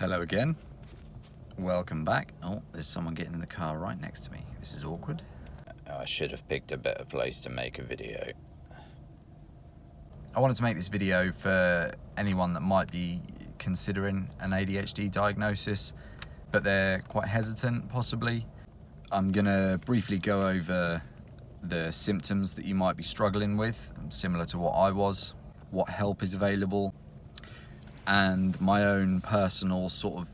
Hello again. Welcome back. Oh, there's someone getting in the car right next to me. This is awkward. I should have picked a better place to make a video. I wanted to make this video for anyone that might be considering an ADHD diagnosis, but they're quite hesitant, possibly. I'm gonna briefly go over the symptoms that you might be struggling with, similar to what I was, what help is available, and my own personal sort of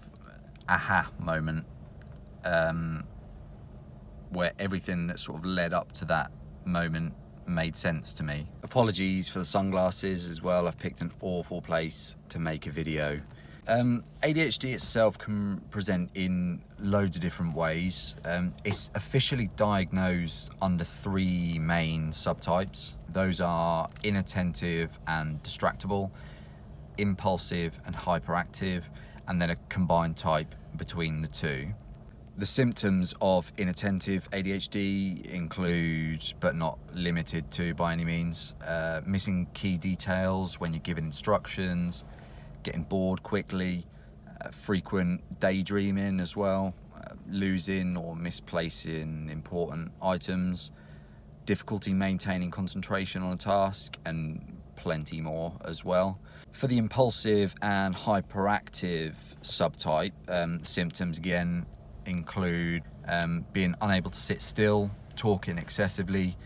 aha moment, where everything that sort of led up to that moment made sense to me. Apologies for the sunglasses as well. I've picked an awful place to make a video. ADHD itself can present in loads of different ways. It's officially diagnosed under three main subtypes. Those are inattentive and distractible, impulsive and hyperactive, and then a combined type between the two. The symptoms of inattentive ADHD include, but not limited to by any means, missing key details when you're given instructions, getting bored quickly, frequent daydreaming as well, losing or misplacing important items, difficulty maintaining concentration on a task, and plenty more as well. For the impulsive and hyperactive subtype, symptoms again include being unable to sit still, talking excessively,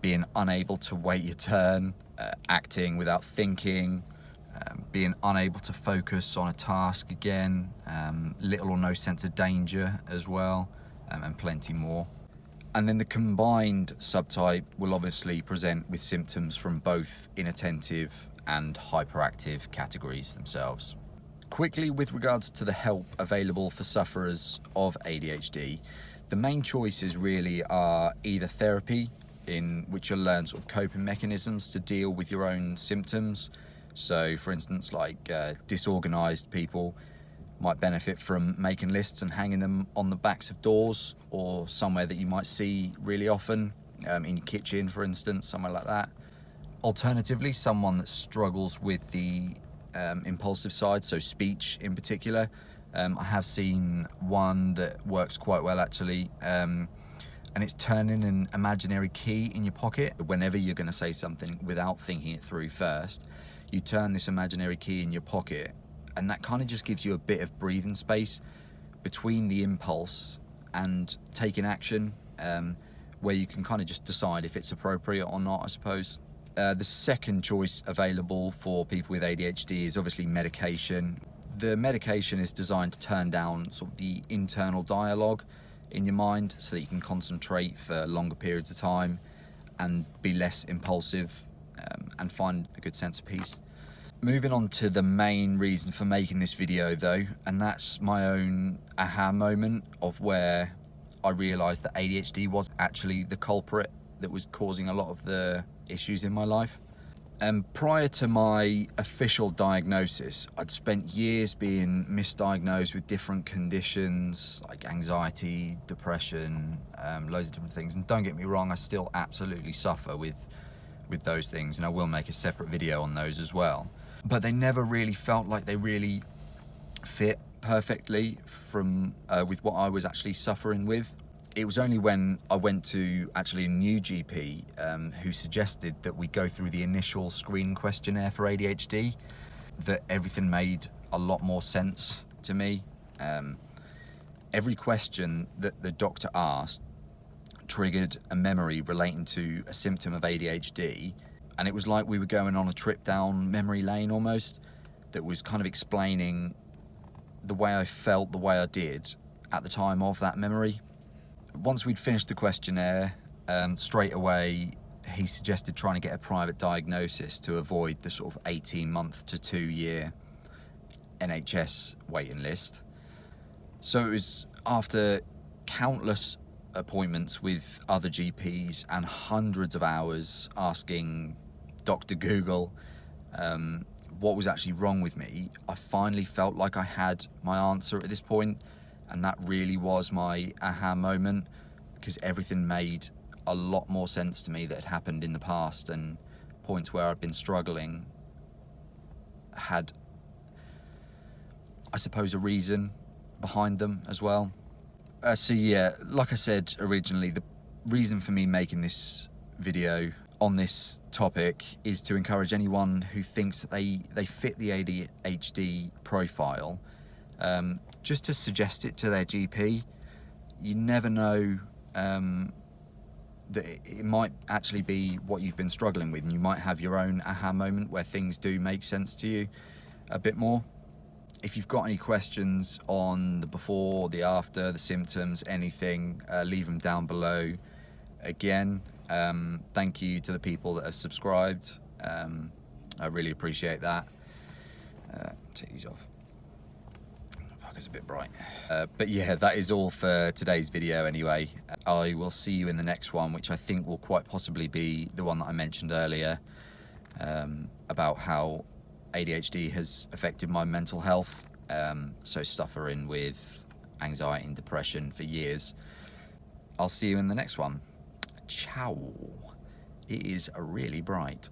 being unable to wait your turn, acting without thinking, being unable to focus on a task again, little or no sense of danger as well, and plenty more. And then the combined subtype will obviously present with symptoms from both inattentive and hyperactive categories themselves. Quickly, with regards to the help available for sufferers of ADHD, the main choices really are either therapy, in which you'll learn sort of coping mechanisms to deal with your own symptoms. So for instance, like disorganized people might benefit from making lists and hanging them on the backs of doors, or somewhere that you might see really often, in your kitchen for instance, somewhere like that. Alternatively, someone that struggles with the impulsive side, so speech in particular, I have seen one that works quite well actually, and it's turning an imaginary key in your pocket. Whenever you're going to say something without thinking it through first, you turn this imaginary key in your pocket, and that kind of just gives you a bit of breathing space between the impulse and taking action, where you can kind of just decide if it's appropriate or not, I suppose. The second choice available for people with ADHD is obviously medication. The medication is designed to turn down sort of the internal dialogue in your mind so that you can concentrate for longer periods of time and be less impulsive, and find a good sense of peace. Moving on to the main reason for making this video though, and that's my own aha moment of where I realised that ADHD was actually the culprit that was causing a lot of the issues in my life. Prior to my official diagnosis, I'd spent years being misdiagnosed with different conditions like anxiety, depression, loads of different things. And don't get me wrong, I still absolutely suffer with those things, and I will make a separate video on those as well. But they never really felt like they really fit perfectly from with what I was actually suffering with. It was only when I went to actually a new GP who suggested that we go through the initial screening questionnaire for ADHD that everything made a lot more sense to me. Every question that the doctor asked triggered a memory relating to a symptom of ADHD, and it was like we were going on a trip down memory lane almost, that was kind of explaining the way I felt, the way I did at the time of that memory. Once we'd finished the questionnaire, straight away he suggested trying to get a private diagnosis to avoid the sort of 18-month to 2-year NHS waiting list. So it was after countless appointments with other GPs and hundreds of hours asking Dr. Google what was actually wrong with me, I finally felt like I had my answer at this point. And that really was my aha moment, because everything made a lot more sense to me that had happened in the past, and points where I'd been struggling had I suppose, a reason behind them as well. So yeah, like I said originally, the reason for me making this video on this topic is to encourage anyone who thinks that they fit the ADHD profile, just to suggest it to their GP. You never know that it might actually be what you've been struggling with, and you might have your own aha moment where things do make sense to you a bit more. If you've got any questions on the before, the after, the symptoms, anything, leave them down below. Again, thank you to the people that have subscribed. I really appreciate that. Take these off. Fuck, it's a bit bright. But yeah, that is all for today's video anyway. I will see you in the next one, which I think will quite possibly be the one that I mentioned earlier, about how ADHD has affected my mental health. So suffering with anxiety and depression for years. I'll see you in the next one. Ciao. It is really bright.